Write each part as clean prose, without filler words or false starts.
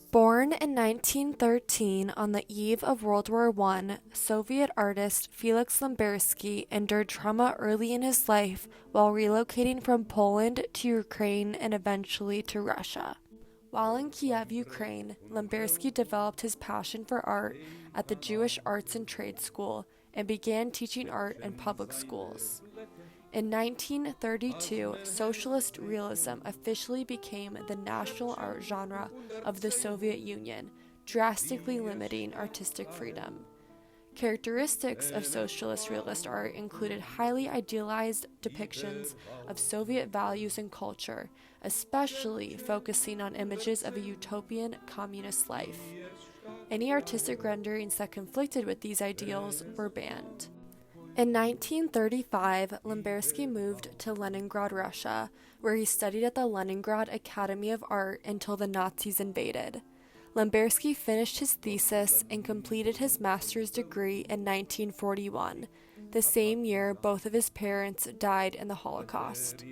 Born in 1913 on the eve of World War I, Soviet artist Felix Lembersky endured trauma early in his life while relocating from Poland to Ukraine and eventually to Russia. While in Kiev, Ukraine, Lembersky developed his passion for art at the Jewish Arts and Trade School and began teaching art in public schools. In 1932, Socialist realism officially became the national art genre of the Soviet Union, drastically limiting artistic freedom. Characteristics of socialist realist art included highly idealized depictions of Soviet values and culture, especially focusing on images of a utopian communist life. Any artistic renderings that conflicted with these ideals were banned. In 1935, Lembersky moved to Leningrad, Russia, where he studied at the Leningrad Academy of Art until the Nazis invaded. Lembersky finished his thesis and completed his master's degree in 1941, the same year both of his parents died in the Holocaust.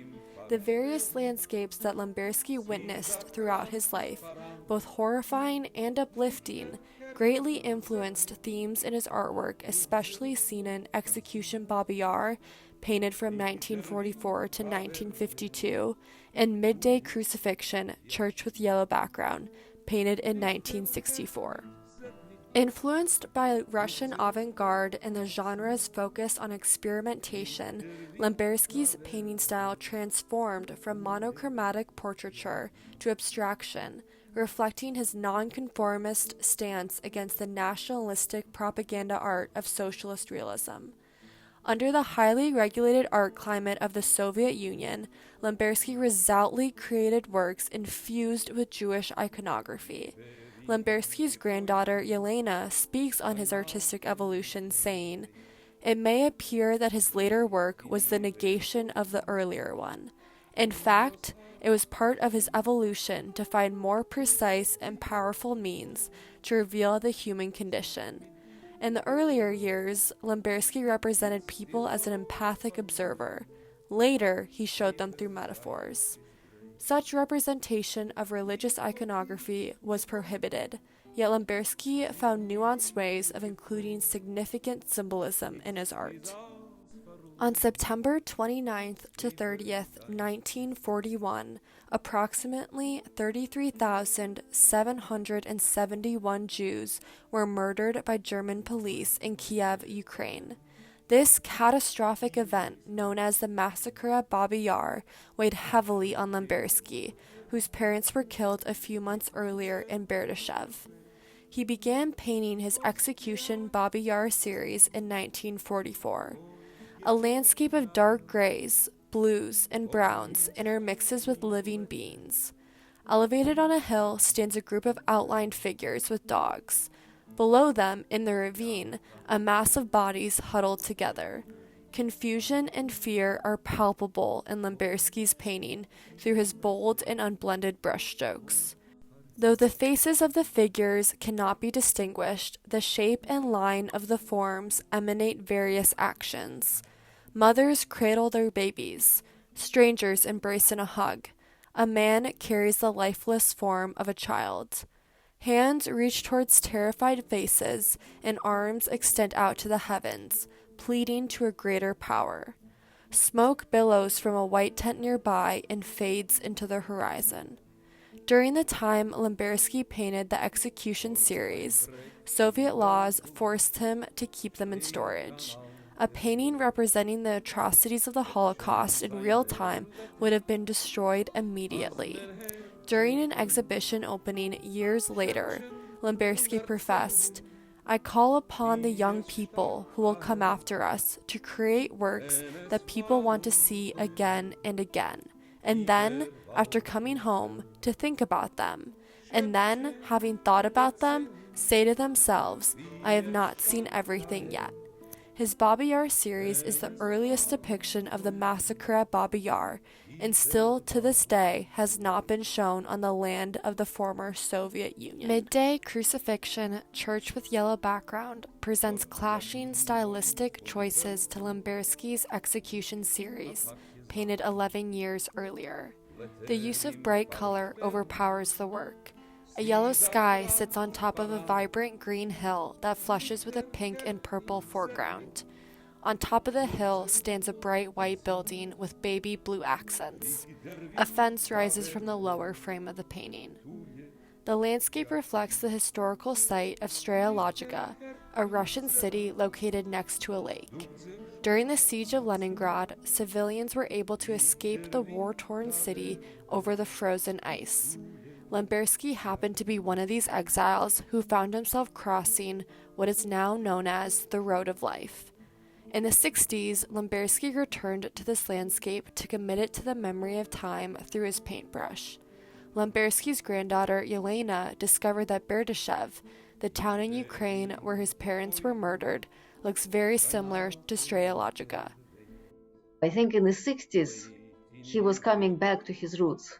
The various landscapes that Lembersky witnessed throughout his life, both horrifying and uplifting, greatly influenced themes in his artwork, especially seen in Execution Babi Yar, painted from 1944 to 1952, and Midday Crucifixion, Church with Yellow Background, painted in 1964. Influenced by Russian avant-garde and the genre's focus on experimentation, Lembersky's painting style transformed from monochromatic portraiture to abstraction, reflecting his nonconformist stance against the nationalistic propaganda art of socialist realism. Under the highly regulated art climate of the Soviet Union, Lembersky resolutely created works infused with Jewish iconography. Lembersky's granddaughter Yelena speaks on his artistic evolution, saying, "It may appear that his later work was the negation of the earlier one. In fact, it was part of his evolution to find more precise and powerful means to reveal the human condition. In the earlier years, Lembersky represented people as an empathic observer. Later, he showed them through metaphors. Such representation of religious iconography was prohibited, yet Lembersky found nuanced ways of including significant symbolism in his art." On September 29th to 30th, 1941, approximately 33,771 Jews were murdered by German police in Kiev, Ukraine. This catastrophic event, known as the Massacre at Babi Yar, weighed heavily on Lembersky, whose parents were killed a few months earlier in Berdyshev. He began painting his Execution Babi Yar series in 1944. A landscape of dark grays, blues, and browns intermixes with living beings. Elevated on a hill stands a group of outlined figures with dogs. Below them, in the ravine, a mass of bodies huddled together. Confusion and fear are palpable in Lembersky's painting through his bold and unblended brushstrokes. Though the faces of the figures cannot be distinguished, the shape and line of the forms emanate various actions. Mothers cradle their babies. Strangers embrace in a hug. A man carries the lifeless form of a child. Hands reach towards terrified faces, and arms extend out to the heavens, pleading to a greater power. Smoke billows from a white tent nearby and fades into the horizon. During the time Lembersky painted the Execution series, Soviet laws forced him to keep them in storage. A painting representing the atrocities of the Holocaust in real time would have been destroyed immediately. During an exhibition opening years later, Lembersky professed, "I call upon the young people who will come after us to create works that people want to see again and again, and then, after coming home, to think about them, and then, having thought about them, say to themselves, 'I have not seen everything yet.'" His Babi Yar series is the earliest depiction of the Massacre at Babi Yar, and still to this day has not been shown on the land of the former Soviet Union. Midday Crucifixion, Church with Yellow Background, presents clashing stylistic choices to Lembersky's Execution series, painted 11 years earlier. The use of bright color overpowers the work. A yellow sky sits on top of a vibrant green hill that flushes with a pink and purple foreground. On top of the hill stands a bright white building with baby blue accents. A fence rises from the lower frame of the painting. The landscape reflects the historical site of Strela Logica, a Russian city located next to a lake. During the siege of Leningrad, civilians were able to escape the war-torn city over the frozen ice. Lembersky happened to be one of these exiles who found himself crossing what is now known as the Road of Life. In the 60s, Lembersky returned to this landscape to commit it to the memory of time through his paintbrush. Lembersky's granddaughter, Yelena, discovered that Berdyshev, the town in Ukraine where his parents were murdered, looks very similar to Strela Logica. I think in the 60s, he was coming back to his roots,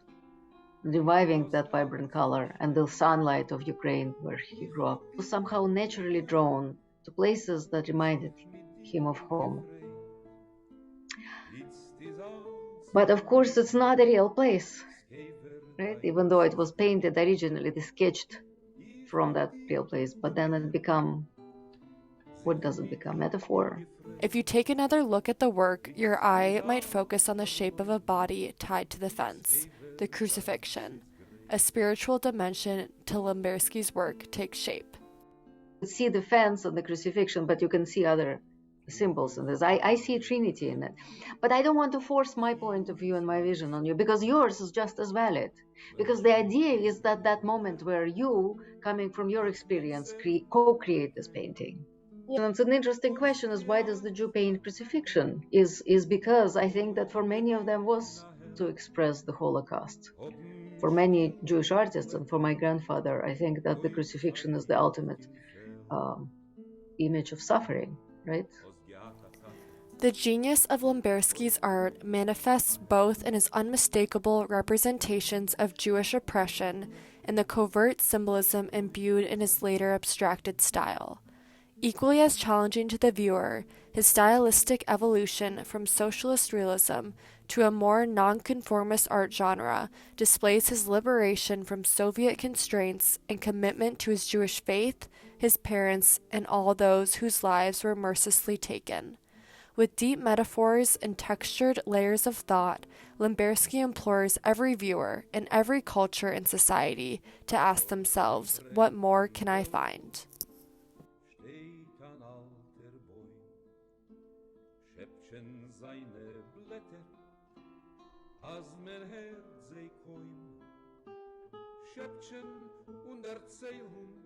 reviving that vibrant color and the sunlight of Ukraine where he grew up. He was somehow naturally drawn to places that reminded him of home. But of course, it's not a real place, right? Even though it was painted originally, sketched from that real place, but then it become, what does it become? Metaphor. If you take another look at the work, your eye might focus on the shape of a body tied to the fence, the crucifixion. A spiritual dimension to Lembersky's work takes shape. You see the fence and the crucifixion, but you can see other symbols in this. I see a trinity in it. But I don't want to force my point of view and my vision on you, because yours is just as valid. Because the idea is that that moment where you, coming from your experience, co-create this painting. And it's an interesting question, is why does the Jew paint crucifixion? Is because I think that for many of them was to express the Holocaust. For many Jewish artists and for my grandfather, I think that the crucifixion is the ultimate image of suffering, right? The genius of Lembersky's art manifests both in his unmistakable representations of Jewish oppression and the covert symbolism imbued in his later abstracted style. Equally as challenging to the viewer, his stylistic evolution from socialist realism to a more nonconformist art genre displays his liberation from Soviet constraints and commitment to his Jewish faith, his parents, and all those whose lives were mercilessly taken. With deep metaphors and textured layers of thought, Lembersky implores every viewer in every culture and society to ask themselves, what more can I find? Szepczeń und Erzählung